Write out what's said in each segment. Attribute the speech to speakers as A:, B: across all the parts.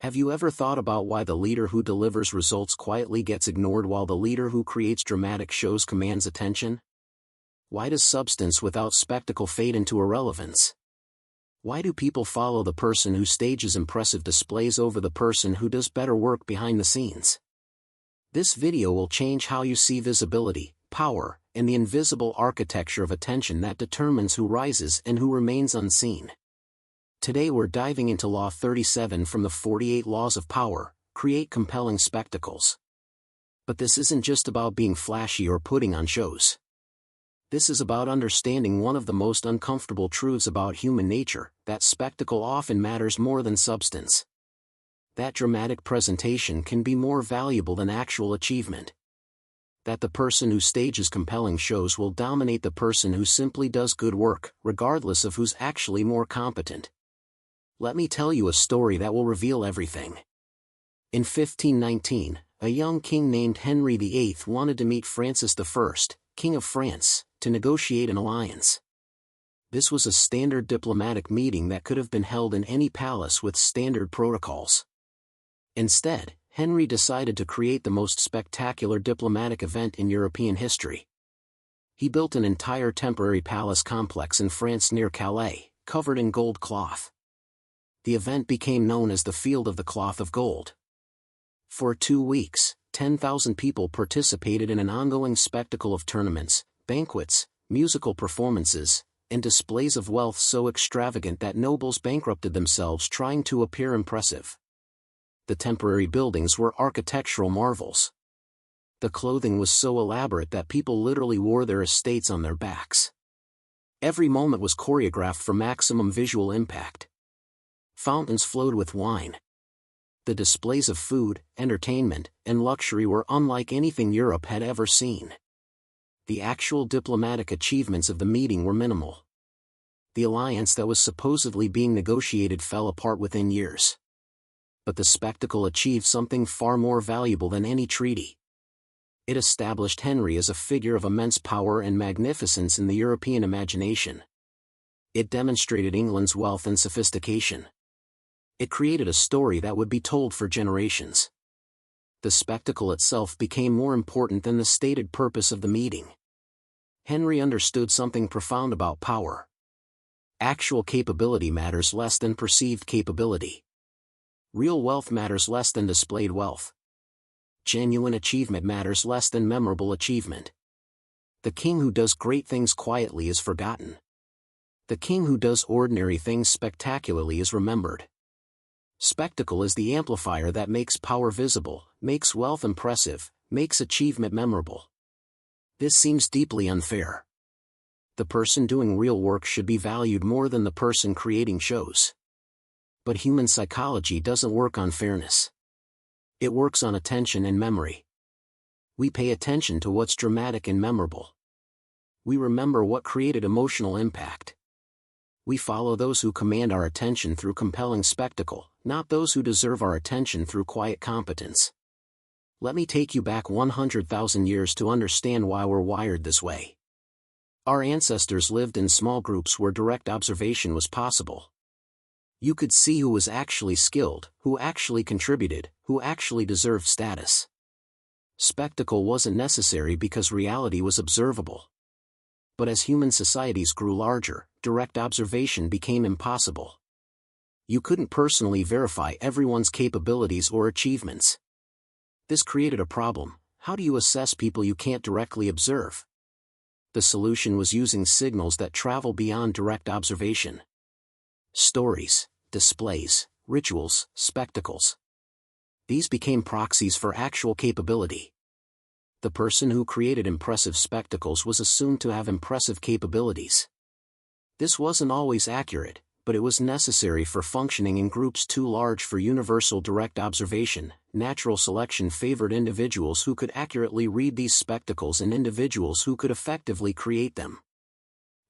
A: Have you ever thought about why the leader who delivers results quietly gets ignored while the leader who creates dramatic shows commands attention? Why does substance without spectacle fade into irrelevance? Why do people follow the person who stages impressive displays over the person who does better work behind the scenes? This video will change how you see visibility, power, and the invisible architecture of attention that determines who rises and who remains unseen. Today we're diving into Law 37 from the 48 Laws of Power: create compelling spectacles. But this isn't just about being flashy or putting on shows. This is about understanding one of the most uncomfortable truths about human nature, that spectacle often matters more than substance. That dramatic presentation can be more valuable than actual achievement. That the person who stages compelling shows will dominate the person who simply does good work, regardless of who's actually more competent. Let me tell you a story that will reveal everything. In 1519, a young king named Henry VIII wanted to meet Francis I, King of France, to negotiate an alliance. This was a standard diplomatic meeting that could have been held in any palace with standard protocols. Instead, Henry decided to create the most spectacular diplomatic event in European history. He built an entire temporary palace complex in France near Calais, covered in gold cloth. The event became known as the Field of the Cloth of Gold. For 2 weeks, 10,000 people participated in an ongoing spectacle of tournaments, banquets, musical performances, and displays of wealth so extravagant that nobles bankrupted themselves trying to appear impressive. The temporary buildings were architectural marvels. The clothing was so elaborate that people literally wore their estates on their backs. Every moment was choreographed for maximum visual impact. Fountains flowed with wine. The displays of food, entertainment, and luxury were unlike anything Europe had ever seen. The actual diplomatic achievements of the meeting were minimal. The alliance that was supposedly being negotiated fell apart within years. But the spectacle achieved something far more valuable than any treaty. It established Henry as a figure of immense power and magnificence in the European imagination. It demonstrated England's wealth and sophistication. It created a story that would be told for generations. The spectacle itself became more important than the stated purpose of the meeting. Henry understood something profound about power. Actual capability matters less than perceived capability. Real wealth matters less than displayed wealth. Genuine achievement matters less than memorable achievement. The king who does great things quietly is forgotten. The king who does ordinary things spectacularly is remembered. Spectacle is the amplifier that makes power visible, makes wealth impressive, makes achievement memorable. This seems deeply unfair. The person doing real work should be valued more than the person creating shows. But human psychology doesn't work on fairness. It works on attention and memory. We pay attention to what's dramatic and memorable. We remember what created emotional impact. We follow those who command our attention through compelling spectacle, not those who deserve our attention through quiet competence. Let me take you back 100,000 years to understand why we're wired this way. Our ancestors lived in small groups where direct observation was possible. You could see who was actually skilled, who actually contributed, who actually deserved status. Spectacle wasn't necessary because reality was observable. But as human societies grew larger, direct observation became impossible. You couldn't personally verify everyone's capabilities or achievements. This created a problem. How do you assess people you can't directly observe? The solution was using signals that travel beyond direct observation. Stories, displays, rituals, spectacles. These became proxies for actual capability. The person who created impressive spectacles was assumed to have impressive capabilities. This wasn't always accurate, but it was necessary for functioning in groups too large for universal direct observation. Natural selection favored individuals who could accurately read these spectacles and individuals who could effectively create them.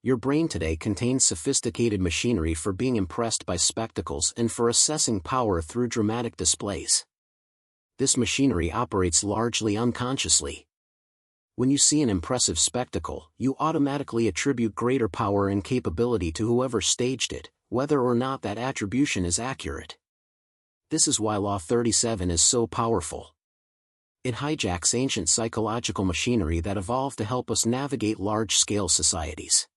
A: Your brain today contains sophisticated machinery for being impressed by spectacles and for assessing power through dramatic displays. This machinery operates largely unconsciously. When you see an impressive spectacle, you automatically attribute greater power and capability to whoever staged it, whether or not that attribution is accurate. This is why Law 37 is so powerful. It hijacks ancient psychological machinery that evolved to help us navigate large-scale societies.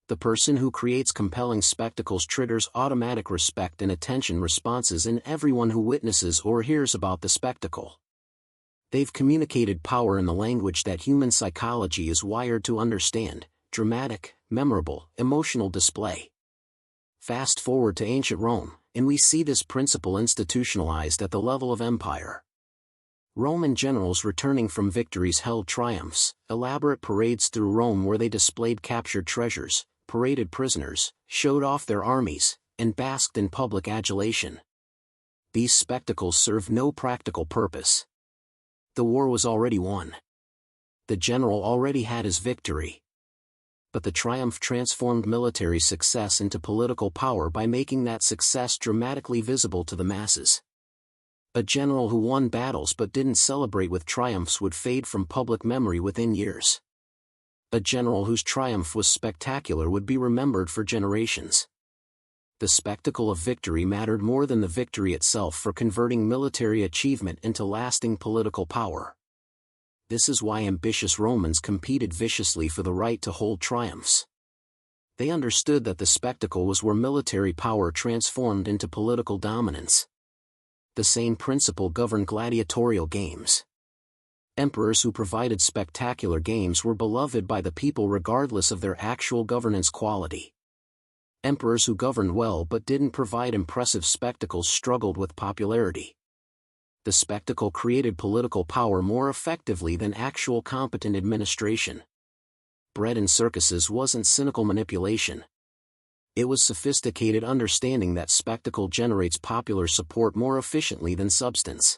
A: The person who creates compelling spectacles triggers automatic respect and attention responses in everyone who witnesses or hears about the spectacle. They've communicated power in the language that human psychology is wired to understand: dramatic, memorable, emotional display. Fast forward to ancient Rome, and we see this principle institutionalized at the level of empire. Roman generals returning from victories held triumphs, elaborate parades through Rome where they displayed captured treasures, paraded prisoners, showed off their armies, and basked in public adulation. These spectacles served no practical purpose. The war was already won. The general already had his victory. But the triumph transformed military success into political power by making that success dramatically visible to the masses. A general who won battles but didn't celebrate with triumphs would fade from public memory within years. A general whose triumph was spectacular would be remembered for generations. The spectacle of victory mattered more than the victory itself for converting military achievement into lasting political power. This is why ambitious Romans competed viciously for the right to hold triumphs. They understood that the spectacle was where military power transformed into political dominance. The same principle governed gladiatorial games. Emperors who provided spectacular games were beloved by the people regardless of their actual governance quality. Emperors who governed well but didn't provide impressive spectacles struggled with popularity. The spectacle created political power more effectively than actual competent administration. Bred in circuses wasn't cynical manipulation. It was sophisticated understanding that spectacle generates popular support more efficiently than substance.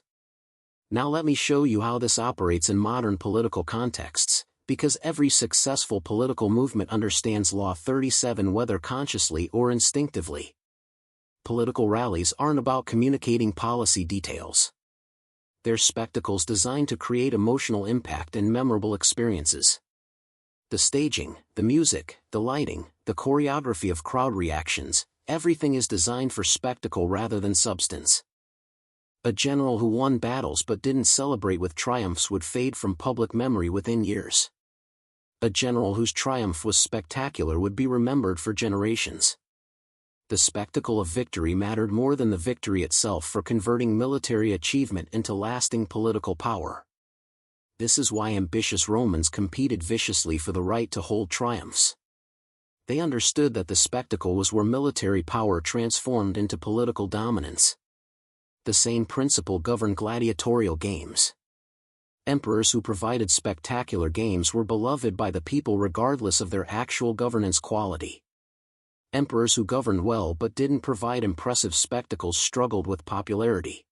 A: Now let me show you how this operates in modern political contexts, because every successful political movement understands Law 37 whether consciously or instinctively. Political rallies aren't about communicating policy details. They're spectacles designed to create emotional impact and memorable experiences. The staging, the music, the lighting, the choreography of crowd reactions, everything is designed for spectacle rather than substance. A general who won battles but didn't celebrate with triumphs would fade from public memory within years. A general whose triumph was spectacular would be remembered for generations. The spectacle of victory mattered more than the victory itself for converting military achievement into lasting political power. This is why ambitious Romans competed viciously for the right to hold triumphs. They understood that the spectacle was where military power transformed into political dominance. The same principle governed gladiatorial games. Emperors who provided spectacular games were beloved by the people regardless of their actual governance quality. Emperors who governed well but didn't provide impressive spectacles struggled with popularity.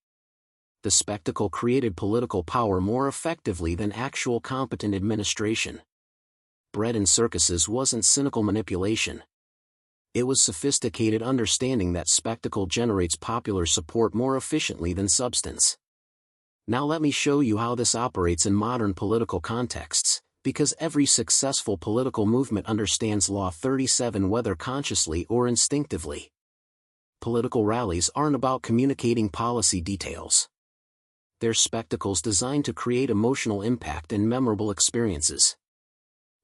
A: The spectacle created political power more effectively than actual competent administration. Bred in circuses wasn't cynical manipulation. It was sophisticated understanding that spectacle generates popular support more efficiently than substance. Now let me show you how this operates in modern political contexts, because every successful political movement understands Law 37 whether consciously or instinctively. Political rallies aren't about communicating policy details. They're spectacles designed to create emotional impact and memorable experiences.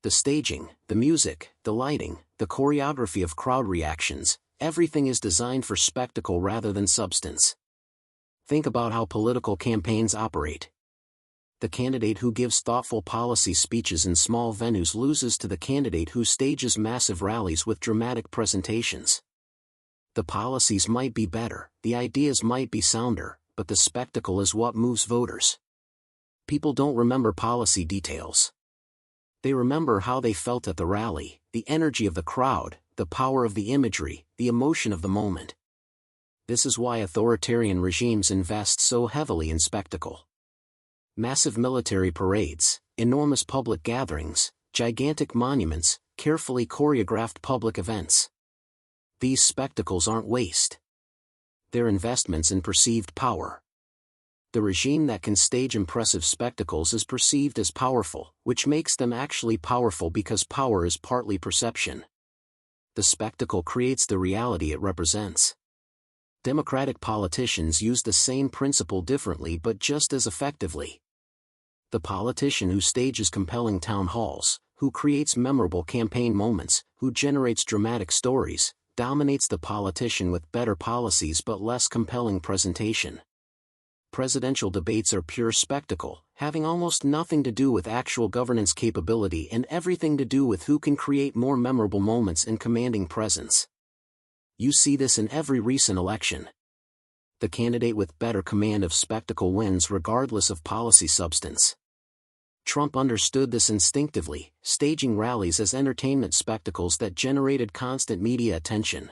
A: The staging, the music, the lighting, the choreography of crowd reactions, everything is designed for spectacle rather than substance. Think about how political campaigns operate. The candidate who gives thoughtful policy speeches in small venues loses to the candidate who stages massive rallies with dramatic presentations. The policies might be better, the ideas might be sounder, but the spectacle is what moves voters. People don't remember policy details. They remember how they felt at the rally, the energy of the crowd, the power of the imagery, the emotion of the moment. This is why authoritarian regimes invest so heavily in spectacle. Massive military parades, enormous public gatherings, gigantic monuments, carefully choreographed public events. These spectacles aren't waste. They're investments in perceived power. The regime that can stage impressive spectacles is perceived as powerful, which makes them actually powerful because power is partly perception. The spectacle creates the reality it represents. Democratic politicians use the same principle differently but just as effectively. The politician who stages compelling town halls, who creates memorable campaign moments, who generates dramatic stories, dominates the politician with better policies but less compelling presentation. Presidential debates are pure spectacle, having almost nothing to do with actual governance capability and everything to do with who can create more memorable moments and commanding presence. You see this in every recent election. The candidate with better command of spectacle wins regardless of policy substance. Trump understood this instinctively, staging rallies as entertainment spectacles that generated constant media attention.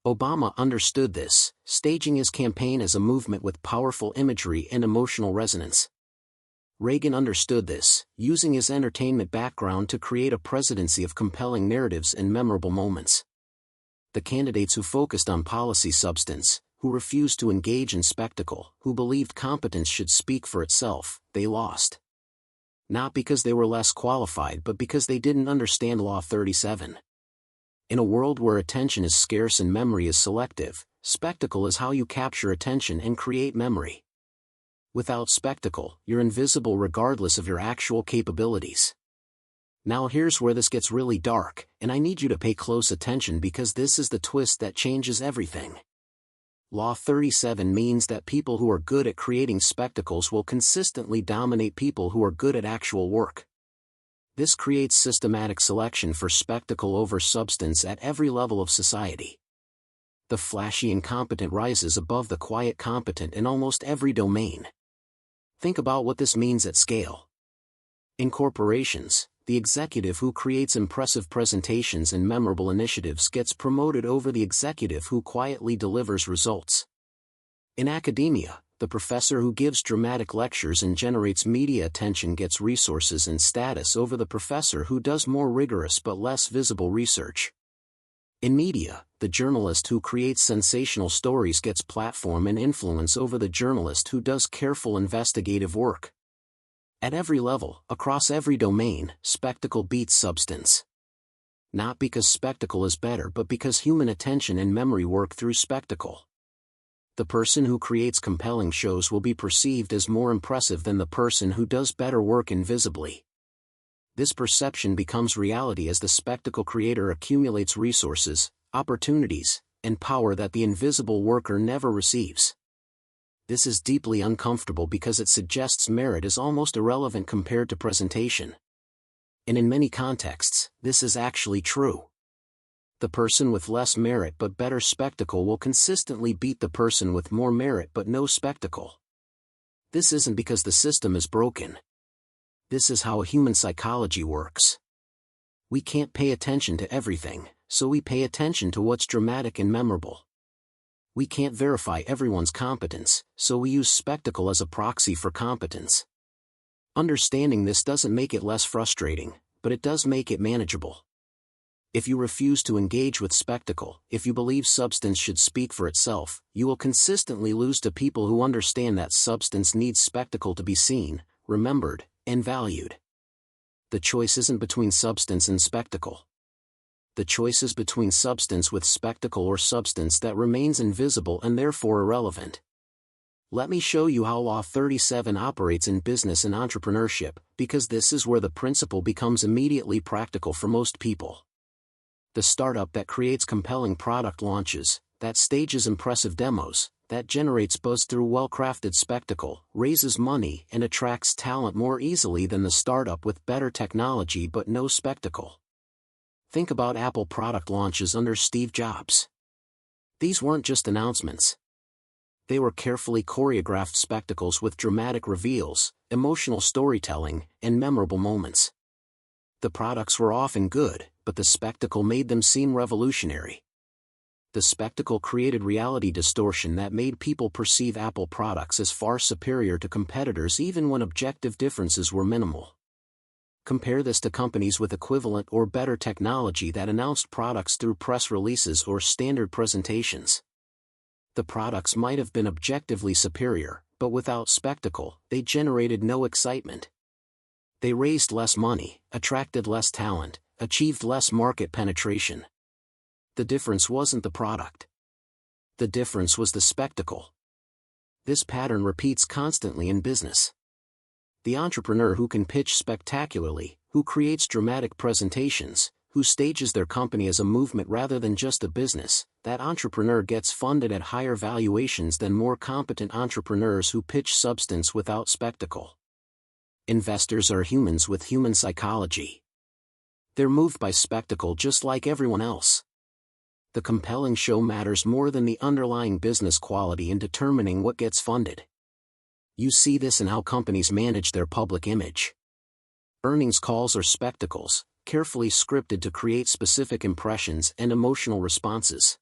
A: Obama understood this, staging his campaign as a movement with powerful imagery and emotional resonance. Reagan understood this, using his entertainment background to create a presidency of compelling narratives and memorable moments. The candidates who focused on policy substance, who refused to engage in spectacle, who believed competence should speak for itself, they lost. Not because they were less qualified but because they didn't understand Law 37. In a world where attention is scarce and memory is selective, spectacle is how you capture attention and create memory. Without spectacle, you're invisible regardless of your actual capabilities. Now here's where this gets really dark, and I need you to pay close attention because this is the twist that changes everything. Law 37 means that people who are good at creating spectacles will consistently dominate people who are good at actual work. This creates systematic selection for spectacle over substance at every level of society. The flashy incompetent rises above the quiet competent in almost every domain. Think about what this means at scale. In corporations, the executive who creates impressive presentations and memorable initiatives gets promoted over the executive who quietly delivers results. In academia, the professor who gives dramatic lectures and generates media attention gets resources and status over the professor who does more rigorous but less visible research. In media, the journalist who creates sensational stories gets platform and influence over the journalist who does careful investigative work. At every level, across every domain, spectacle beats substance. Not because spectacle is better but because human attention and memory work through spectacle. The person who creates compelling shows will be perceived as more impressive than the person who does better work invisibly. This perception becomes reality as the spectacle creator accumulates resources, opportunities, and power that the invisible worker never receives. This is deeply uncomfortable because it suggests merit is almost irrelevant compared to presentation. And in many contexts, this is actually true. The person with less merit but better spectacle will consistently beat the person with more merit but no spectacle. This isn't because the system is broken. This is how human psychology works. We can't pay attention to everything, so we pay attention to what's dramatic and memorable. We can't verify everyone's competence, so we use spectacle as a proxy for competence. Understanding this doesn't make it less frustrating, but it does make it manageable. If you refuse to engage with spectacle, if you believe substance should speak for itself, you will consistently lose to people who understand that substance needs spectacle to be seen, remembered, and valued. The choice isn't between substance and spectacle. The choice is between substance with spectacle or substance that remains invisible and therefore irrelevant. Let me show you how Law 37 operates in business and entrepreneurship, because this is where the principle becomes immediately practical for most people. The startup that creates compelling product launches, that stages impressive demos, that generates buzz through well-crafted spectacle, raises money and attracts talent more easily than the startup with better technology but no spectacle. Think about Apple product launches under Steve Jobs. These weren't just announcements. They were carefully choreographed spectacles with dramatic reveals, emotional storytelling, and memorable moments. The products were often good, but the spectacle made them seem revolutionary. The spectacle created reality distortion that made people perceive Apple products as far superior to competitors even when objective differences were minimal. Compare this to companies with equivalent or better technology that announced products through press releases or standard presentations. The products might have been objectively superior, but without spectacle, they generated no excitement. They raised less money, attracted less talent, achieved less market penetration. The difference wasn't the product. The difference was the spectacle. This pattern repeats constantly in business. The entrepreneur who can pitch spectacularly, who creates dramatic presentations, who stages their company as a movement rather than just a business, that entrepreneur gets funded at higher valuations than more competent entrepreneurs who pitch substance without spectacle. Investors are humans with human psychology. They're moved by spectacle just like everyone else. The compelling show matters more than the underlying business quality in determining what gets funded. You see this in how companies manage their public image. Earnings calls are spectacles, carefully scripted to create specific impressions and emotional responses.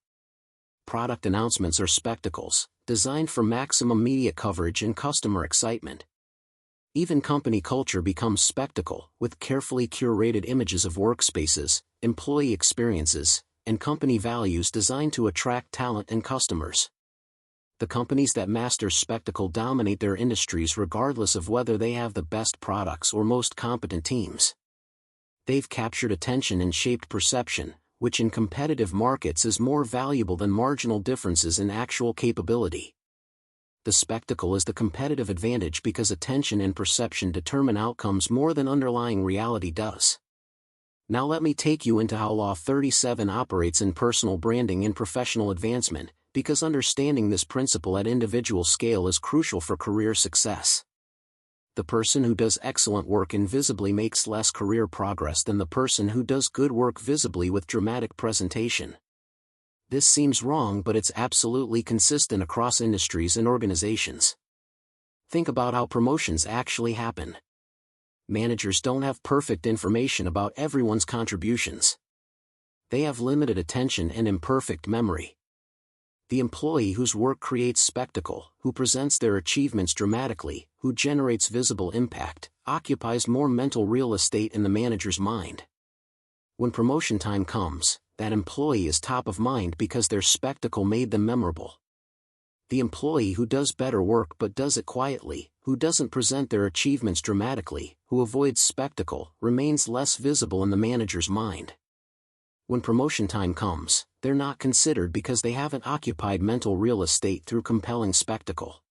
A: Product announcements are spectacles, designed for maximum media coverage and customer excitement. Even company culture becomes spectacle, with carefully curated images of workspaces, employee experiences, and company values designed to attract talent and customers. The companies that master spectacle dominate their industries regardless of whether they have the best products or most competent teams. They've captured attention and shaped perception, which in competitive markets is more valuable than marginal differences in actual capability. The spectacle is the competitive advantage because attention and perception determine outcomes more than underlying reality does. Now let me take you into how Law 37 operates in personal branding and professional advancement, because understanding this principle at individual scale is crucial for career success. The person who does excellent work invisibly makes less career progress than the person who does good work visibly with dramatic presentation. This seems wrong, but it's absolutely consistent across industries and organizations. Think about how promotions actually happen. Managers don't have perfect information about everyone's contributions. They have limited attention and imperfect memory. The employee whose work creates spectacle, who presents their achievements dramatically, who generates visible impact, occupies more mental real estate in the manager's mind. When promotion time comes, that employee is top of mind because their spectacle made them memorable. The employee who does better work but does it quietly, who doesn't present their achievements dramatically, who avoids spectacle, remains less visible in the manager's mind. When promotion time comes, they're not considered because they haven't occupied mental real estate through compelling spectacle.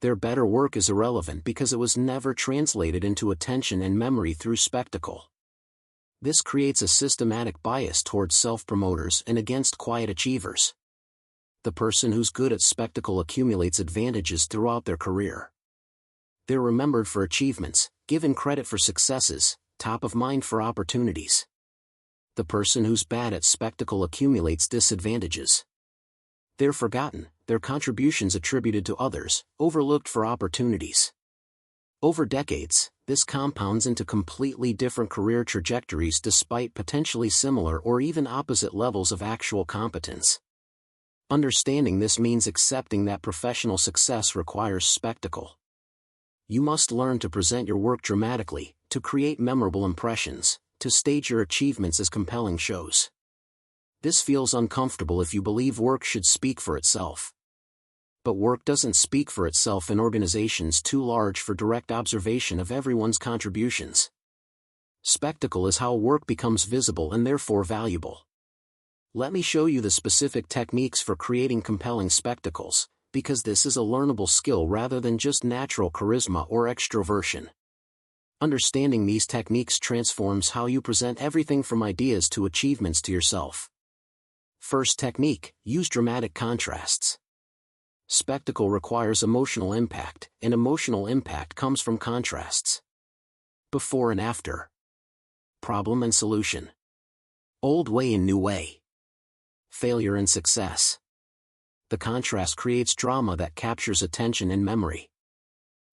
A: Their better work is irrelevant because it was never translated into attention and memory through spectacle. This creates a systematic bias towards self-promoters and against quiet achievers. The person who's good at spectacle accumulates advantages throughout their career. They're remembered for achievements, given credit for successes, top of mind for opportunities. The person who's bad at spectacle accumulates disadvantages. They're forgotten, their contributions attributed to others, overlooked for opportunities. Over decades, this compounds into completely different career trajectories despite potentially similar or even opposite levels of actual competence. Understanding this means accepting that professional success requires spectacle. You must learn to present your work dramatically, to create memorable impressions, to stage your achievements as compelling shows. This feels uncomfortable if you believe work should speak for itself. But work doesn't speak for itself in organizations too large for direct observation of everyone's contributions. Spectacle is how work becomes visible and therefore valuable. Let me show you the specific techniques for creating compelling spectacles, because this is a learnable skill rather than just natural charisma or extroversion. Understanding these techniques transforms how you present everything from ideas to achievements to yourself. First technique, use dramatic contrasts. Spectacle requires emotional impact, and emotional impact comes from contrasts. Before and after. Problem and solution. Old way and new way. Failure and success. The contrast creates drama that captures attention and memory.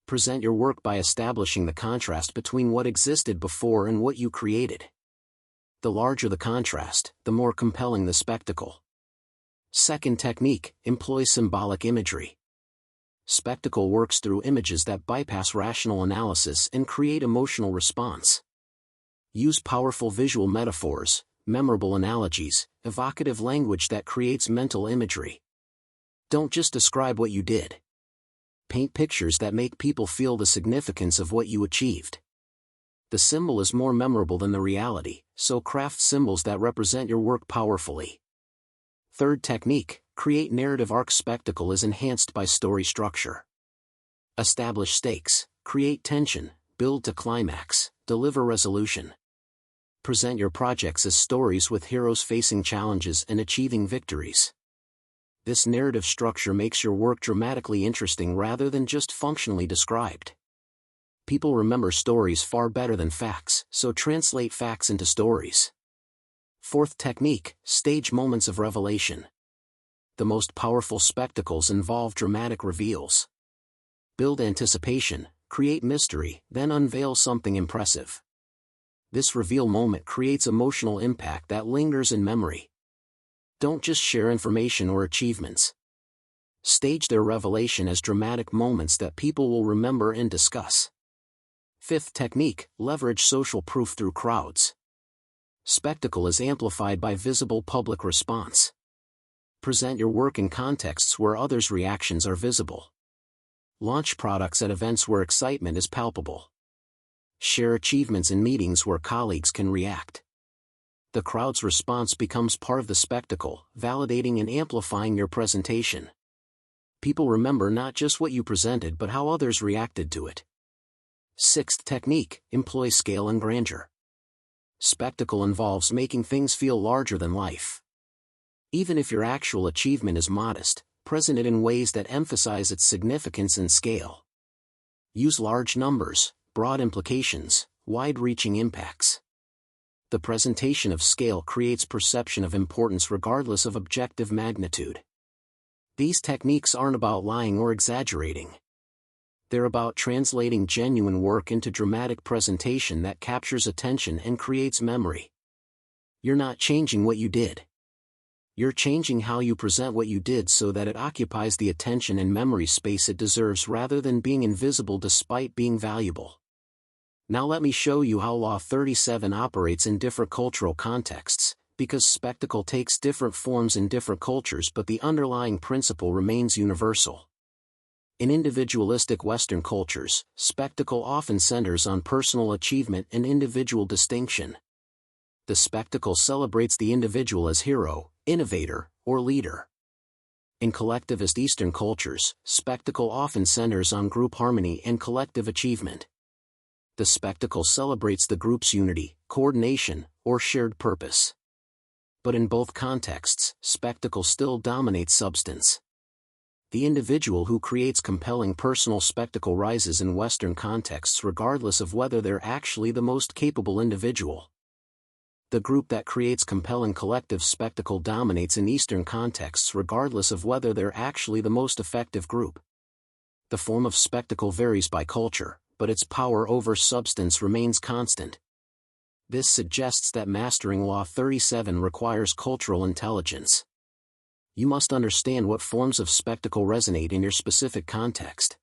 A: Present your work by establishing the contrast between what existed before and what you created. The larger the contrast, the more compelling the spectacle. Second technique, employ symbolic imagery. Spectacle works through images that bypass rational analysis and create emotional response. Use powerful visual metaphors, memorable analogies, evocative language that creates mental imagery. Don't just describe what you did. Paint pictures that make people feel the significance of what you achieved. The symbol is more memorable than the reality, so craft symbols that represent your work powerfully. Third technique, create narrative arc. Spectacle is enhanced by story structure. Establish stakes, create tension, build to climax, deliver resolution. Present your projects as stories with heroes facing challenges and achieving victories. This narrative structure makes your work dramatically interesting rather than just functionally described. People remember stories far better than facts, so translate facts into stories. Fourth technique, stage moments of revelation. The most powerful spectacles involve dramatic reveals. Build anticipation, create mystery, then unveil something impressive. This reveal moment creates emotional impact that lingers in memory. Don't just share information or achievements. Stage their revelation as dramatic moments that people will remember and discuss. Fifth technique, leverage social proof through crowds. Spectacle is amplified by visible public response. Present your work in contexts where others' reactions are visible. Launch products at events where excitement is palpable. Share achievements in meetings where colleagues can react. The crowd's response becomes part of the spectacle, validating and amplifying your presentation. People remember not just what you presented but how others reacted to it. Sixth technique, employ scale and grandeur. Spectacle involves making things feel larger than life. Even if your actual achievement is modest, present it in ways that emphasize its significance and scale. Use large numbers, broad implications, wide-reaching impacts. The presentation of scale creates perception of importance regardless of objective magnitude. These techniques aren't about lying or exaggerating. They're about translating genuine work into dramatic presentation that captures attention and creates memory. You're not changing what you did. You're changing how you present what you did so that it occupies the attention and memory space it deserves rather than being invisible despite being valuable. Now let me show you how Law 37 operates in different cultural contexts, because spectacle takes different forms in different cultures but the underlying principle remains universal. In individualistic Western cultures, spectacle often centers on personal achievement and individual distinction. The spectacle celebrates the individual as hero, innovator, or leader. In collectivist Eastern cultures, spectacle often centers on group harmony and collective achievement. The spectacle celebrates the group's unity, coordination, or shared purpose. But in both contexts, spectacle still dominates substance. The individual who creates compelling personal spectacle rises in Western contexts regardless of whether they're actually the most capable individual. The group that creates compelling collective spectacle dominates in Eastern contexts regardless of whether they're actually the most effective group. The form of spectacle varies by culture, but its power over substance remains constant. This suggests that mastering Law 37 requires cultural intelligence. You must understand what forms of spectacle resonate in your specific context.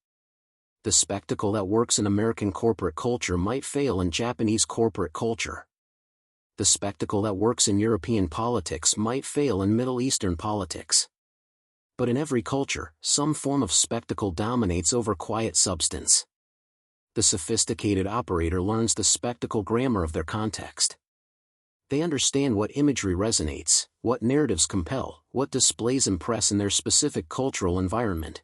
A: The spectacle that works in American corporate culture might fail in Japanese corporate culture. The spectacle that works in European politics might fail in Middle Eastern politics. But in every culture, some form of spectacle dominates over quiet substance. The sophisticated operator learns the spectacle grammar of their context. They understand what imagery resonates, what narratives compel, what displays impress in their specific cultural environment.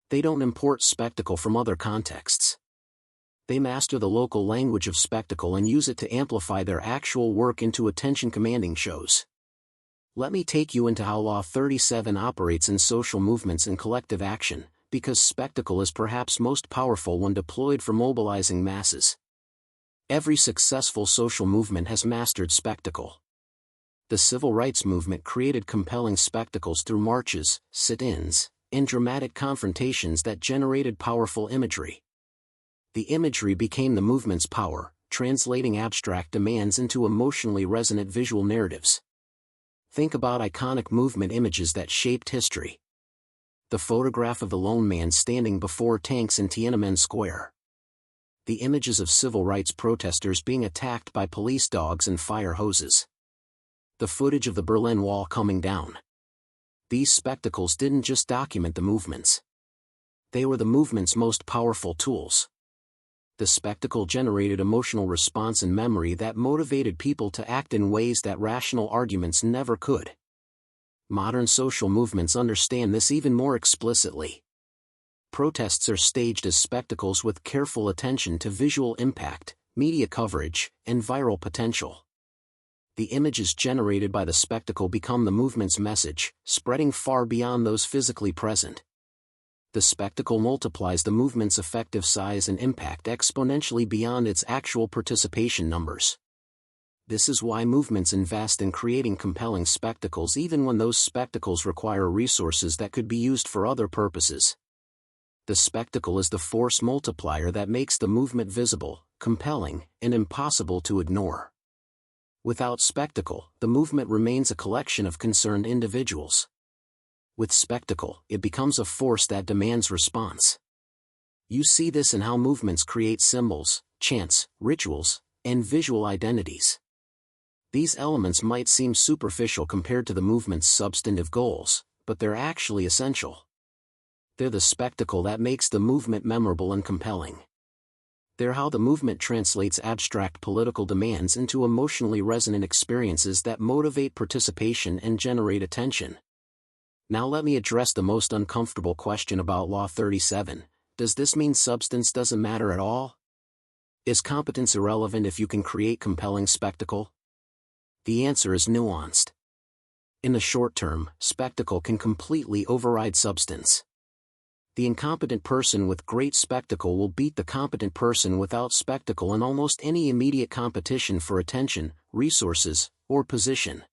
A: They don't import spectacle from other contexts. They master the local language of spectacle and use it to amplify their actual work into attention-commanding shows. Let me take you into how Law 37 operates in social movements and collective action, because spectacle is perhaps most powerful when deployed for mobilizing masses. Every successful social movement has mastered spectacle. The civil rights movement created compelling spectacles through marches, sit-ins, and dramatic confrontations that generated powerful imagery. The imagery became the movement's power, translating abstract demands into emotionally resonant visual narratives. Think about iconic movement images that shaped history. The photograph of the lone man standing before tanks in Tiananmen Square. The images of civil rights protesters being attacked by police dogs and fire hoses. The footage of the Berlin Wall coming down. These spectacles didn't just document the movements. They were the movement's most powerful tools. The spectacle generated emotional response and memory that motivated people to act in ways that rational arguments never could. Modern social movements understand this even more explicitly. Protests are staged as spectacles with careful attention to visual impact, media coverage, and viral potential. The images generated by the spectacle become the movement's message, spreading far beyond those physically present. The spectacle multiplies the movement's effective size and impact exponentially beyond its actual participation numbers. This is why movements invest in creating compelling spectacles even when those spectacles require resources that could be used for other purposes. The spectacle is the force multiplier that makes the movement visible, compelling, and impossible to ignore. Without spectacle, the movement remains a collection of concerned individuals. With spectacle, it becomes a force that demands response. You see this in how movements create symbols, chants, rituals, and visual identities. These elements might seem superficial compared to the movement's substantive goals, but they're actually essential. They're the spectacle that makes the movement memorable and compelling. They're how the movement translates abstract political demands into emotionally resonant experiences that motivate participation and generate attention. Now let me address the most uncomfortable question about Law 37. Does this mean substance doesn't matter at all? Is competence irrelevant if you can create compelling spectacle? The answer is nuanced. In the short term, spectacle can completely override substance. The incompetent person with great spectacle will beat the competent person without spectacle in almost any immediate competition for attention, resources, or position.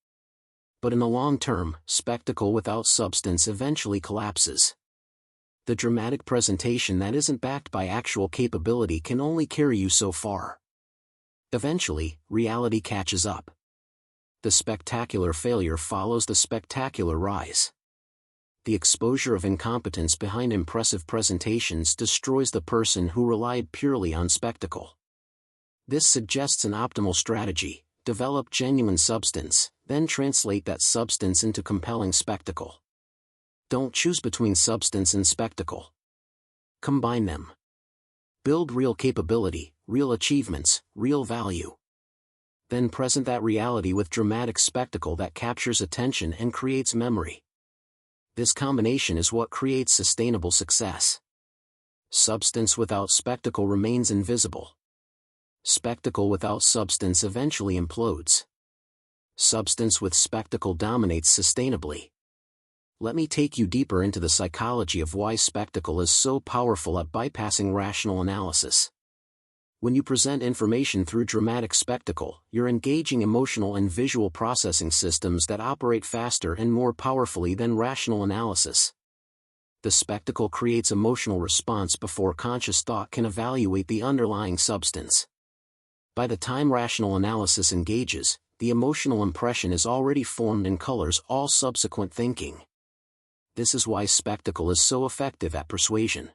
A: But in the long term, spectacle without substance eventually collapses. The dramatic presentation that isn't backed by actual capability can only carry you so far. Eventually, reality catches up. The spectacular failure follows the spectacular rise. The exposure of incompetence behind impressive presentations destroys the person who relied purely on spectacle. This suggests an optimal strategy: develop genuine substance, then translate that substance into compelling spectacle. Don't choose between substance and spectacle. Combine them. Build real capability, real achievements, real value. Then present that reality with dramatic spectacle that captures attention and creates memory. This combination is what creates sustainable success. Substance without spectacle remains invisible. Spectacle without substance eventually implodes. Substance with spectacle dominates sustainably. Let me take you deeper into the psychology of why spectacle is so powerful at bypassing rational analysis. When you present information through dramatic spectacle, you're engaging emotional and visual processing systems that operate faster and more powerfully than rational analysis. The spectacle creates emotional response before conscious thought can evaluate the underlying substance. By the time rational analysis engages, the emotional impression is already formed and colors all subsequent thinking. This is why spectacle is so effective at persuasion.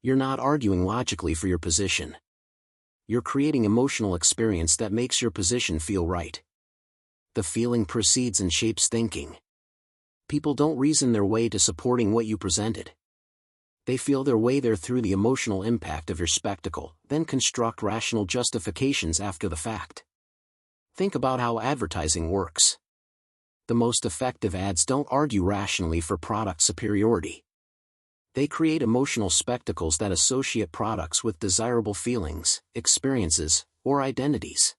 A: You're not arguing logically for your position. You're creating emotional experience that makes your position feel right. The feeling precedes and shapes thinking. People don't reason their way to supporting what you presented. They feel their way there through the emotional impact of your spectacle, then construct rational justifications after the fact. Think about how advertising works. The most effective ads don't argue rationally for product superiority. They create emotional spectacles that associate products with desirable feelings, experiences, or identities.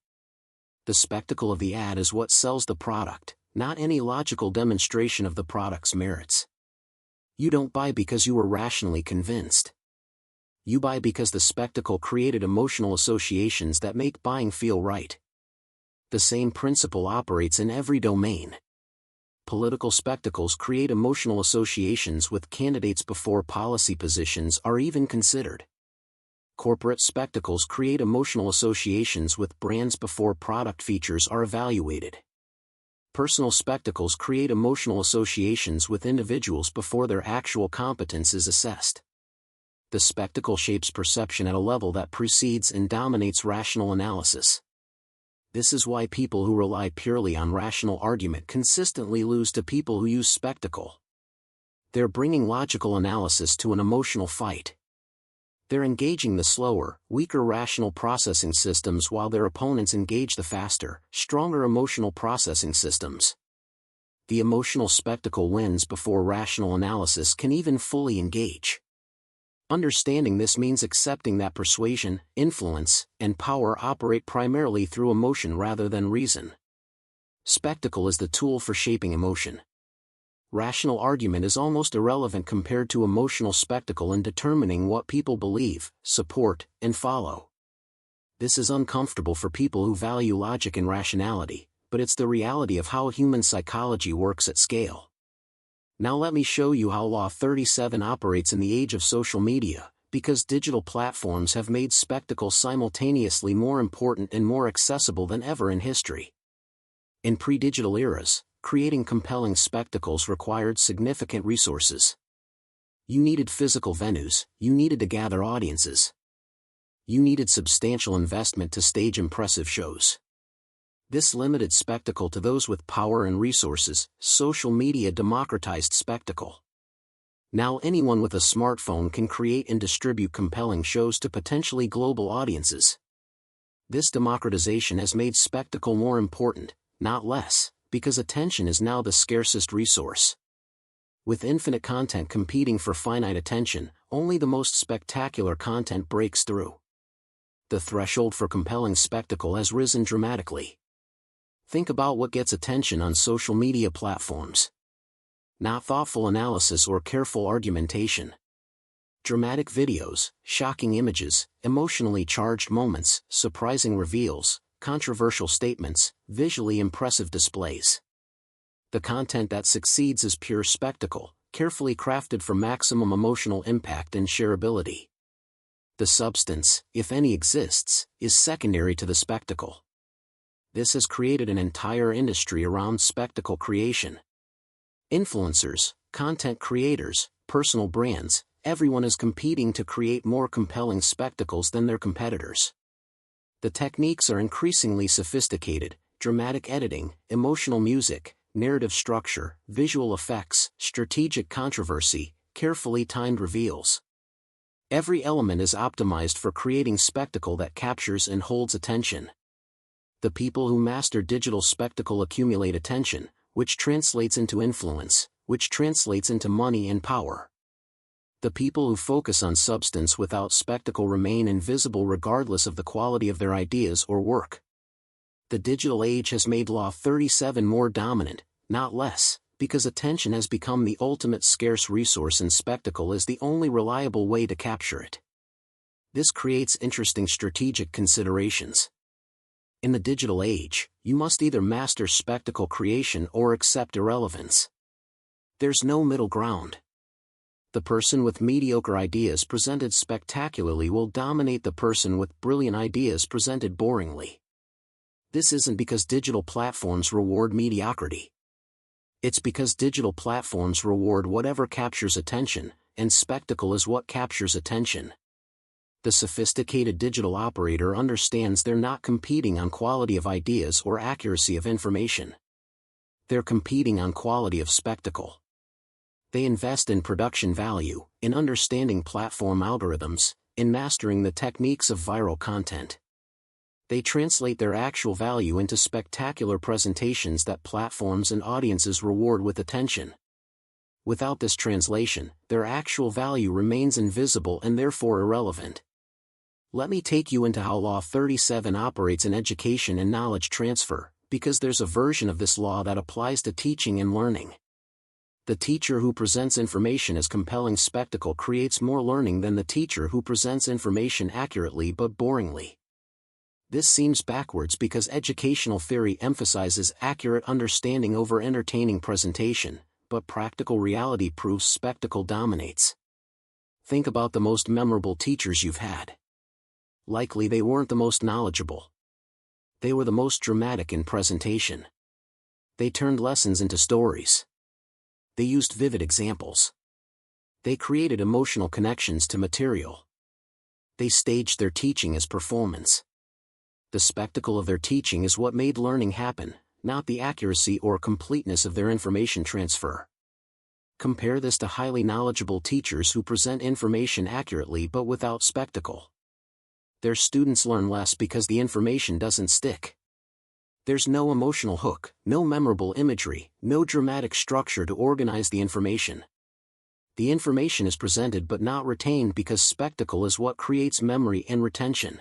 A: The spectacle of the ad is what sells the product, not any logical demonstration of the product's merits. You don't buy because you were rationally convinced. You buy because the spectacle created emotional associations that make buying feel right. The same principle operates in every domain. Political spectacles create emotional associations with candidates before policy positions are even considered. Corporate spectacles create emotional associations with brands before product features are evaluated. Personal spectacles create emotional associations with individuals before their actual competence is assessed. The spectacle shapes perception at a level that precedes and dominates rational analysis. This is why people who rely purely on rational argument consistently lose to people who use spectacle. They're bringing logical analysis to an emotional fight. They're engaging the slower, weaker rational processing systems while their opponents engage the faster, stronger emotional processing systems. The emotional spectacle wins before rational analysis can even fully engage. Understanding this means accepting that persuasion, influence, and power operate primarily through emotion rather than reason. Spectacle is the tool for shaping emotion. Rational argument is almost irrelevant compared to emotional spectacle in determining what people believe, support, and follow. This is uncomfortable for people who value logic and rationality, but it's the reality of how human psychology works at scale. Now let me show you how Law 37 operates in the age of social media, because digital platforms have made spectacle simultaneously more important and more accessible than ever in history. In pre-digital eras, creating compelling spectacles required significant resources. You needed physical venues, you needed to gather audiences. You needed substantial investment to stage impressive shows. This limited spectacle to those with power and resources. Social media democratized spectacle. Now anyone with a smartphone can create and distribute compelling shows to potentially global audiences. This democratization has made spectacle more important, not less, because attention is now the scarcest resource. With infinite content competing for finite attention, only the most spectacular content breaks through. The threshold for compelling spectacle has risen dramatically. Think about what gets attention on social media platforms. Not thoughtful analysis or careful argumentation. Dramatic videos, shocking images, emotionally charged moments, surprising reveals, controversial statements, visually impressive displays. The content that succeeds is pure spectacle, carefully crafted for maximum emotional impact and shareability. The substance, if any exists, is secondary to the spectacle. This has created an entire industry around spectacle creation. Influencers, content creators, personal brands, everyone is competing to create more compelling spectacles than their competitors. The techniques are increasingly sophisticated: dramatic editing, emotional music, narrative structure, visual effects, strategic controversy, carefully timed reveals. Every element is optimized for creating spectacle that captures and holds attention. The people who master digital spectacle accumulate attention, which translates into influence, which translates into money and power. The people who focus on substance without spectacle remain invisible regardless of the quality of their ideas or work. The digital age has made Law 37 more dominant, not less, because attention has become the ultimate scarce resource and spectacle is the only reliable way to capture it. This creates interesting strategic considerations. In the digital age, you must either master spectacle creation or accept irrelevance. There's no middle ground. The person with mediocre ideas presented spectacularly will dominate the person with brilliant ideas presented boringly. This isn't because digital platforms reward mediocrity. It's because digital platforms reward whatever captures attention, and spectacle is what captures attention. The sophisticated digital operator understands they're not competing on quality of ideas or accuracy of information. They're competing on quality of spectacle. They invest in production value, in understanding platform algorithms, in mastering the techniques of viral content. They translate their actual value into spectacular presentations that platforms and audiences reward with attention. Without this translation, their actual value remains invisible and therefore irrelevant. Let me take you into how Law 37 operates in education and knowledge transfer, because there's a version of this law that applies to teaching and learning. The teacher who presents information as compelling spectacle creates more learning than the teacher who presents information accurately but boringly. This seems backwards because educational theory emphasizes accurate understanding over entertaining presentation, but practical reality proves spectacle dominates. Think about the most memorable teachers you've had. Likely they weren't the most knowledgeable. They were the most dramatic in presentation. They turned lessons into stories. They used vivid examples. They created emotional connections to material. They staged their teaching as performance. The spectacle of their teaching is what made learning happen, not the accuracy or completeness of their information transfer. Compare this to highly knowledgeable teachers who present information accurately but without spectacle. Their students learn less because the information doesn't stick. There's no emotional hook, no memorable imagery, no dramatic structure to organize the information. The information is presented but not retained because spectacle is what creates memory and retention.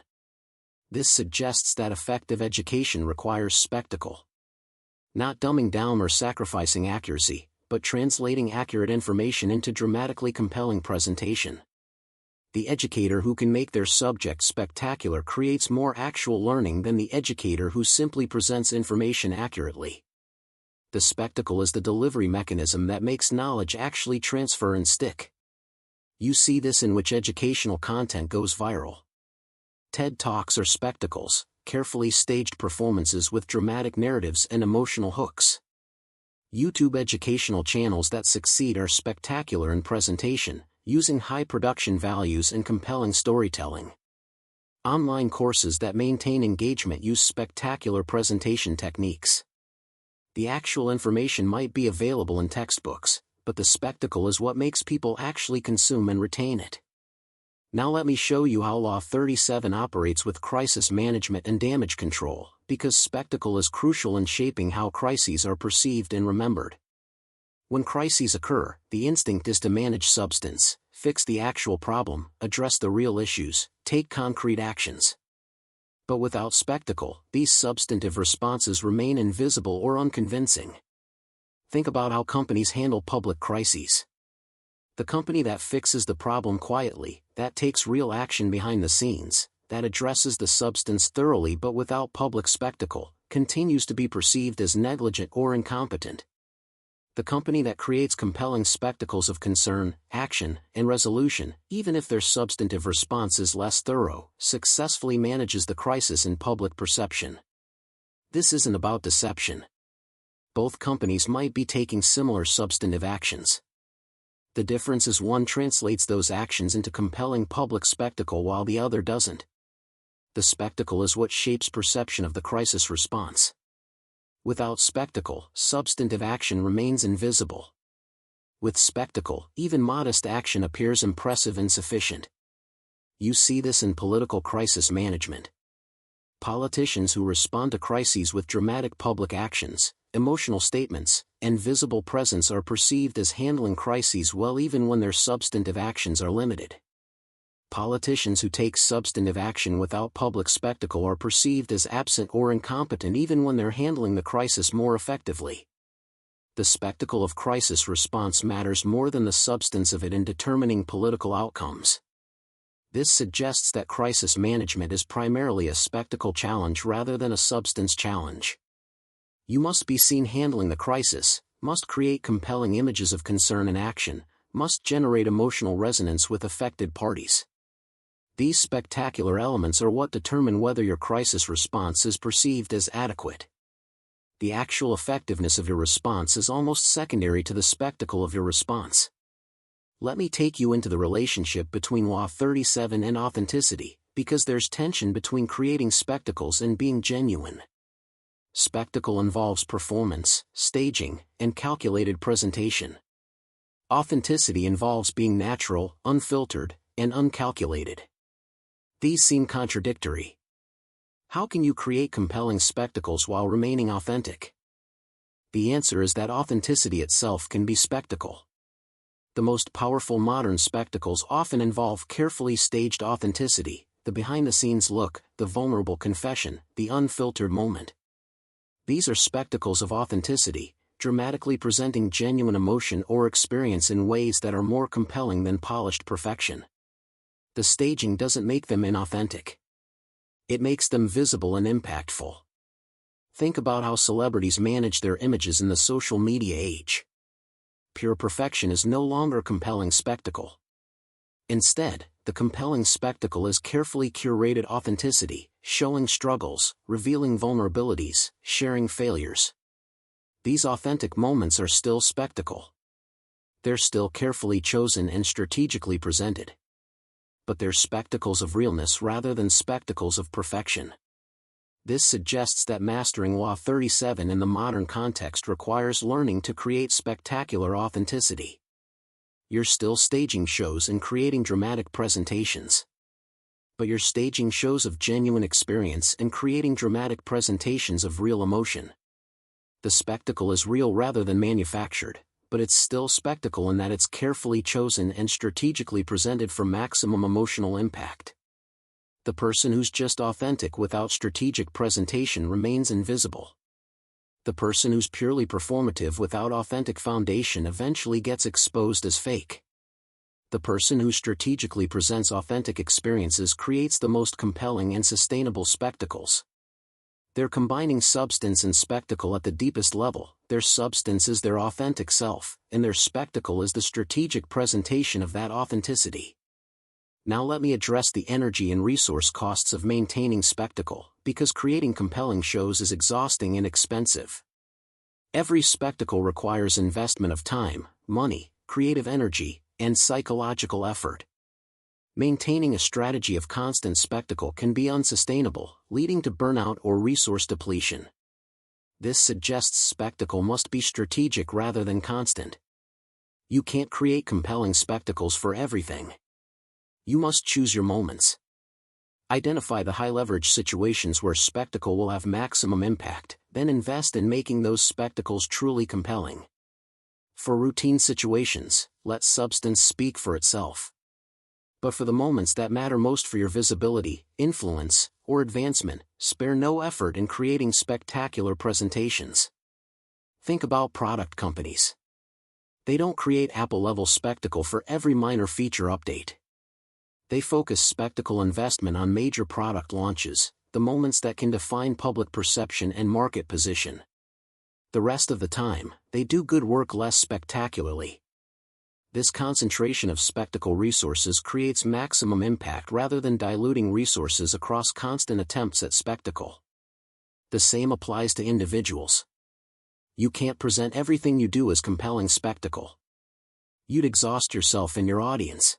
A: This suggests that effective education requires spectacle. Not dumbing down or sacrificing accuracy, but translating accurate information into dramatically compelling presentation. The educator who can make their subject spectacular creates more actual learning than the educator who simply presents information accurately. The spectacle is the delivery mechanism that makes knowledge actually transfer and stick. You see this in which educational content goes viral. TED Talks are spectacles, carefully staged performances with dramatic narratives and emotional hooks. YouTube educational channels that succeed are spectacular in presentation, using high production values and compelling storytelling. Online courses that maintain engagement use spectacular presentation techniques. The actual information might be available in textbooks, but the spectacle is what makes people actually consume and retain it. Now let me show you how Law 37 operates with crisis management and damage control, because spectacle is crucial in shaping how crises are perceived and remembered. When crises occur, the instinct is to manage substance, fix the actual problem, address the real issues, take concrete actions. But without spectacle, these substantive responses remain invisible or unconvincing. Think about how companies handle public crises. The company that fixes the problem quietly, that takes real action behind the scenes, that addresses the substance thoroughly but without public spectacle, continues to be perceived as negligent or incompetent. The company that creates compelling spectacles of concern, action, and resolution, even if their substantive response is less thorough, successfully manages the crisis in public perception. This isn't about deception. Both companies might be taking similar substantive actions. The difference is one translates those actions into compelling public spectacle while the other doesn't. The spectacle is what shapes perception of the crisis response. Without spectacle, substantive action remains invisible. With spectacle, even modest action appears impressive and sufficient. You see this in political crisis management. Politicians who respond to crises with dramatic public actions, emotional statements, and visible presence are perceived as handling crises well even when their substantive actions are limited. Politicians who take substantive action without public spectacle are perceived as absent or incompetent even when they're handling the crisis more effectively. The spectacle of crisis response matters more than the substance of it in determining political outcomes. This suggests that crisis management is primarily a spectacle challenge rather than a substance challenge. You must be seen handling the crisis, must create compelling images of concern and action, must generate emotional resonance with affected parties. These spectacular elements are what determine whether your crisis response is perceived as adequate. The actual effectiveness of your response is almost secondary to the spectacle of your response. Let me take you into the relationship between Law 37 and authenticity, because there's tension between creating spectacles and being genuine. Spectacle involves performance, staging, and calculated presentation. Authenticity involves being natural, unfiltered, and uncalculated. These seem contradictory. How can you create compelling spectacles while remaining authentic? The answer is that authenticity itself can be spectacle. The most powerful modern spectacles often involve carefully staged authenticity, the behind-the-scenes look, the vulnerable confession, the unfiltered moment. These are spectacles of authenticity, dramatically presenting genuine emotion or experience in ways that are more compelling than polished perfection. The staging doesn't make them inauthentic. It makes them visible and impactful. Think about how celebrities manage their images in the social media age. Pure perfection is no longer compelling spectacle. Instead, the compelling spectacle is carefully curated authenticity, showing struggles, revealing vulnerabilities, sharing failures. These authentic moments are still spectacle. They're still carefully chosen and strategically presented. But they're spectacles of realness rather than spectacles of perfection. This suggests that mastering Law 37 in the modern context requires learning to create spectacular authenticity. You're still staging shows and creating dramatic presentations. but you're staging shows of genuine experience and creating dramatic presentations of real emotion. The spectacle is real rather than manufactured, but it's still spectacle in that it's carefully chosen and strategically presented for maximum emotional impact. The person who's just authentic without strategic presentation remains invisible. The person who's purely performative without authentic foundation eventually gets exposed as fake. The person who strategically presents authentic experiences creates the most compelling and sustainable spectacles. They're combining substance and spectacle at the deepest level. Their substance is their authentic self, and their spectacle is the strategic presentation of that authenticity. Now let me address the energy and resource costs of maintaining spectacle, because creating compelling shows is exhausting and expensive. Every spectacle requires investment of time, money, creative energy, and psychological effort. Maintaining a strategy of constant spectacle can be unsustainable, leading to burnout or resource depletion. This suggests spectacle must be strategic rather than constant. You can't create compelling spectacles for everything. You must choose your moments. Identify the high-leverage situations where spectacle will have maximum impact, then invest in making those spectacles truly compelling. For routine situations, let substance speak for itself. But for the moments that matter most for your visibility, influence, or advancement, spare no effort in creating spectacular presentations. Think about product companies. They don't create Apple-level spectacle for every minor feature update. They focus spectacle investment on major product launches, the moments that can define public perception and market position. The rest of the time, they do good work less spectacularly. This concentration of spectacle resources creates maximum impact rather than diluting resources across constant attempts at spectacle. The same applies to individuals. You can't present everything you do as compelling spectacle. You'd exhaust yourself and your audience.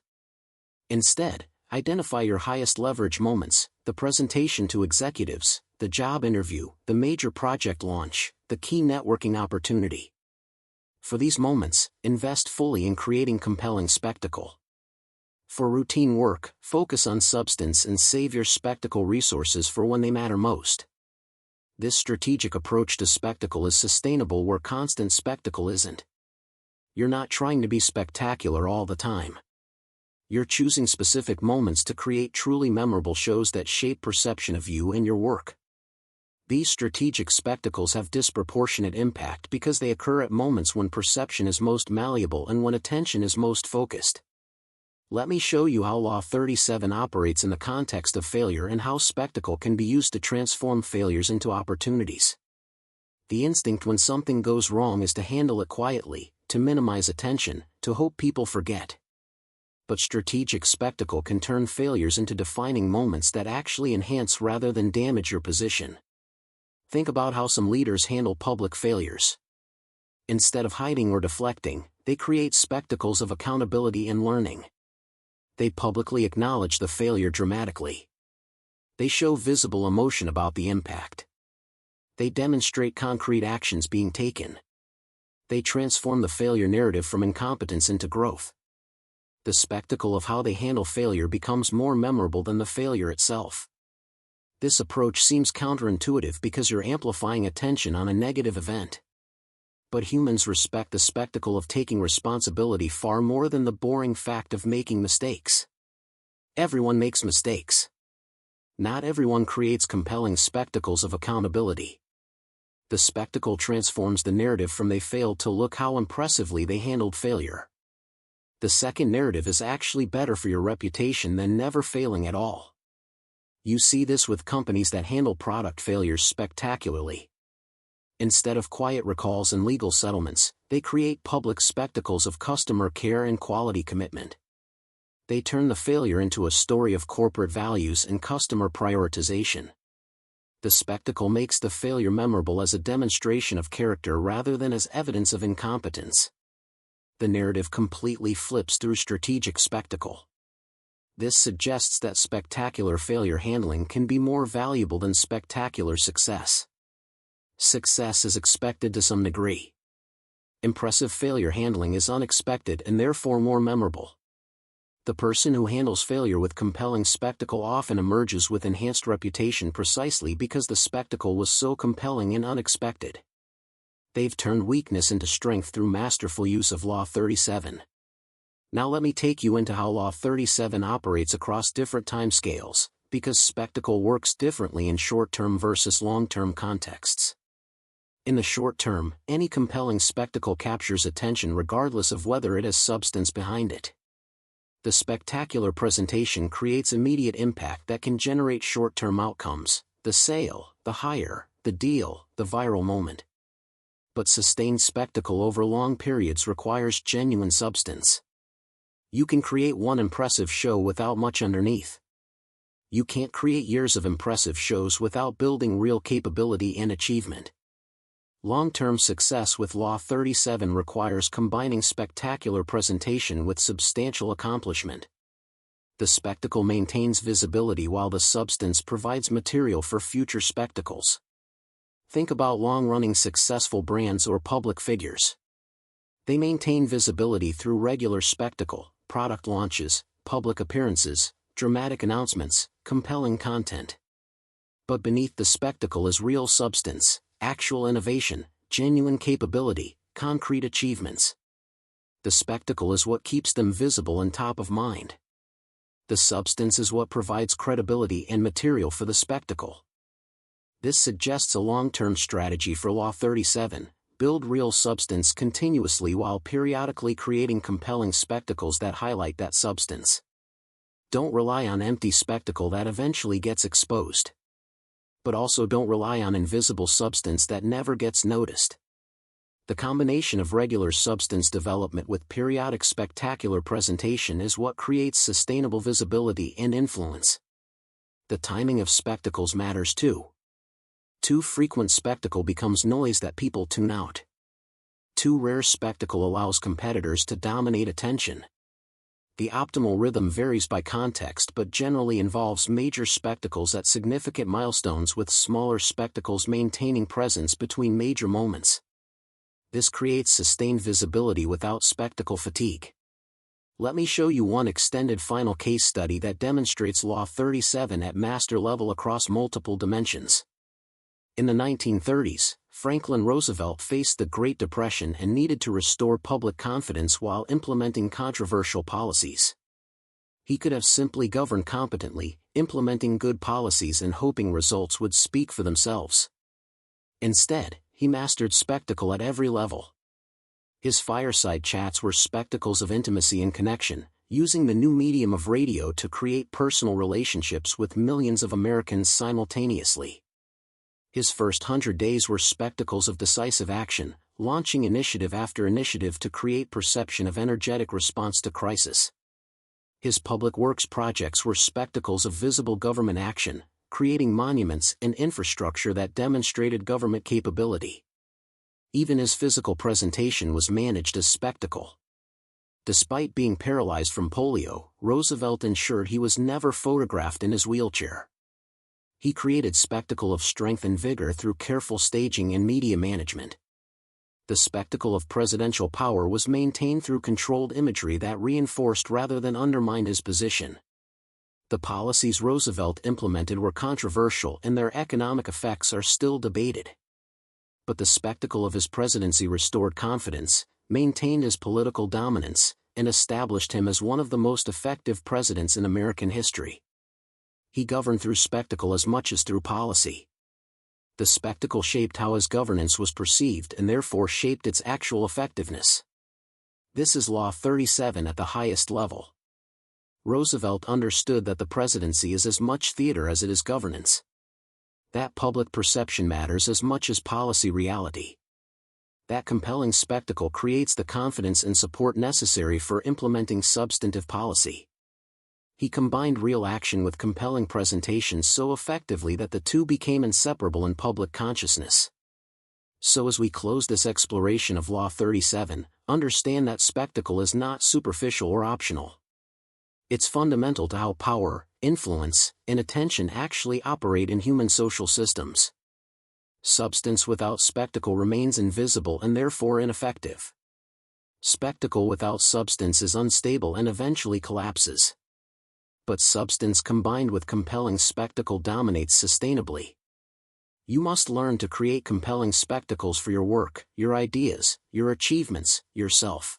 A: Instead, identify your highest leverage moments, the presentation to executives, the job interview, the major project launch, the key networking opportunity. For these moments, invest fully in creating compelling spectacle. For routine work, focus on substance and save your spectacle resources for when they matter most. This strategic approach to spectacle is sustainable where constant spectacle isn't. You're not trying to be spectacular all the time. You're choosing specific moments to create truly memorable shows that shape perception of you and your work. These strategic spectacles have disproportionate impact because they occur at moments when perception is most malleable and when attention is most focused. Let me show you how Law 37 operates in the context of failure and how spectacle can be used to transform failures into opportunities. The instinct when something goes wrong is to handle it quietly, to minimize attention, to hope people forget. But strategic spectacle can turn failures into defining moments that actually enhance rather than damage your position. Think about how some leaders handle public failures. Instead of hiding or deflecting, they create spectacles of accountability and learning. They publicly acknowledge the failure dramatically. They show visible emotion about the impact. They demonstrate concrete actions being taken. They transform the failure narrative from incompetence into growth. The spectacle of how they handle failure becomes more memorable than the failure itself. This approach seems counterintuitive because you're amplifying attention on a negative event. But humans respect the spectacle of taking responsibility far more than the boring fact of making mistakes. Everyone makes mistakes. Not everyone creates compelling spectacles of accountability. The spectacle transforms the narrative from they failed to look how impressively they handled failure. The second narrative is actually better for your reputation than never failing at all. You see this with companies that handle product failures spectacularly. Instead of quiet recalls and legal settlements, they create public spectacles of customer care and quality commitment. They turn the failure into a story of corporate values and customer prioritization. The spectacle makes the failure memorable as a demonstration of character rather than as evidence of incompetence. The narrative completely flips through strategic spectacle. This suggests that spectacular failure handling can be more valuable than spectacular success. Success is expected to some degree. Impressive failure handling is unexpected and therefore more memorable. The person who handles failure with compelling spectacle often emerges with enhanced reputation precisely because the spectacle was so compelling and unexpected. They've turned weakness into strength through masterful use of Law 37. Now let me take you into how Law 37 operates across different timescales, because spectacle works differently in short-term versus long-term contexts. In the short term, any compelling spectacle captures attention regardless of whether it has substance behind it. The spectacular presentation creates immediate impact that can generate short-term outcomes: the sale, the hire, the deal, the viral moment. But sustained spectacle over long periods requires genuine substance. You can create one impressive show without much underneath. You can't create years of impressive shows without building real capability and achievement. Long-term success with Law 37 requires combining spectacular presentation with substantial accomplishment. The spectacle maintains visibility while the substance provides material for future spectacles. Think about long-running successful brands or public figures. They maintain visibility through regular spectacle, product launches, public appearances, dramatic announcements, compelling content. But beneath the spectacle is real substance, actual innovation, genuine capability, concrete achievements. The spectacle is what keeps them visible and top of mind. The substance is what provides credibility and material for the spectacle. This suggests a long-term strategy for Law 37: build real substance continuously while periodically creating compelling spectacles that highlight that substance. Don't rely on empty spectacle that eventually gets exposed. But also don't rely on invisible substance that never gets noticed. The combination of regular substance development with periodic spectacular presentation is what creates sustainable visibility and influence. The timing of spectacles matters too. Too frequent spectacle becomes noise that people tune out. Too rare spectacle allows competitors to dominate attention. The optimal rhythm varies by context but generally involves major spectacles at significant milestones with smaller spectacles maintaining presence between major moments. This creates sustained visibility without spectacle fatigue. Let me show you one extended final case study that demonstrates Law 37 at master level across multiple dimensions. In the 1930s, Franklin Roosevelt faced the Great Depression and needed to restore public confidence while implementing controversial policies. He could have simply governed competently, implementing good policies and hoping results would speak for themselves. Instead, he mastered spectacle at every level. His fireside chats were spectacles of intimacy and connection, using the new medium of radio to create personal relationships with millions of Americans simultaneously. His first 100 days were spectacles of decisive action, launching initiative after initiative to create perception of energetic response to crisis. His public works projects were spectacles of visible government action, creating monuments and infrastructure that demonstrated government capability. Even his physical presentation was managed as spectacle. Despite being paralyzed from polio, Roosevelt ensured he was never photographed in his wheelchair. He created spectacle of strength and vigor through careful staging and media management. The spectacle of presidential power was maintained through controlled imagery that reinforced rather than undermined his position. The policies Roosevelt implemented were controversial and their economic effects are still debated. But the spectacle of his presidency restored confidence, maintained his political dominance, and established him as one of the most effective presidents in American history. He governed through spectacle as much as through policy. The spectacle shaped how his governance was perceived and therefore shaped its actual effectiveness. This is Law 37 at the highest level. Roosevelt understood that the presidency is as much theater as it is governance. That public perception matters as much as policy reality. That compelling spectacle creates the confidence and support necessary for implementing substantive policy. He combined real action with compelling presentation so effectively that the two became inseparable in public consciousness. So as we close this exploration of Law 37, understand that spectacle is not superficial or optional. It's fundamental to how power, influence, and attention actually operate in human social systems. Substance without spectacle remains invisible and therefore ineffective. Spectacle without substance is unstable and eventually collapses. But substance combined with compelling spectacle dominates sustainably. You must learn to create compelling spectacles for your work, your ideas, your achievements, yourself.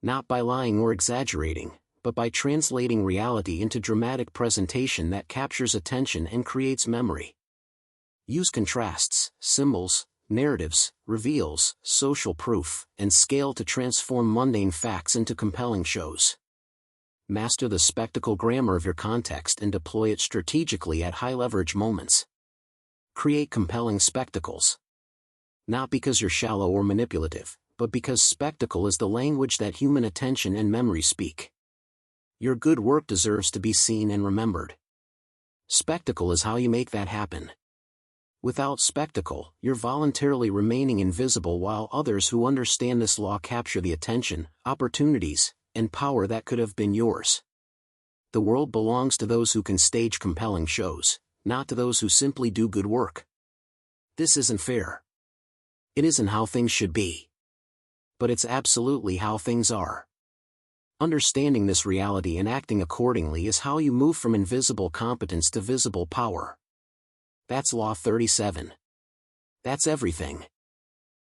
A: Not by lying or exaggerating, but by translating reality into dramatic presentation that captures attention and creates memory. Use contrasts, symbols, narratives, reveals, social proof, and scale to transform mundane facts into compelling shows. Master the spectacle grammar of your context and deploy it strategically at high-leverage moments. Create compelling spectacles. Not because you're shallow or manipulative, but because spectacle is the language that human attention and memory speak. Your good work deserves to be seen and remembered. Spectacle is how you make that happen. Without spectacle, you're voluntarily remaining invisible while others who understand this law capture the attention, opportunities, and power that could have been yours. The world belongs to those who can stage compelling shows, not to those who simply do good work. This isn't fair. It isn't how things should be. But it's absolutely how things are. Understanding this reality and acting accordingly is how you move from invisible competence to visible power. That's Law 37. That's everything.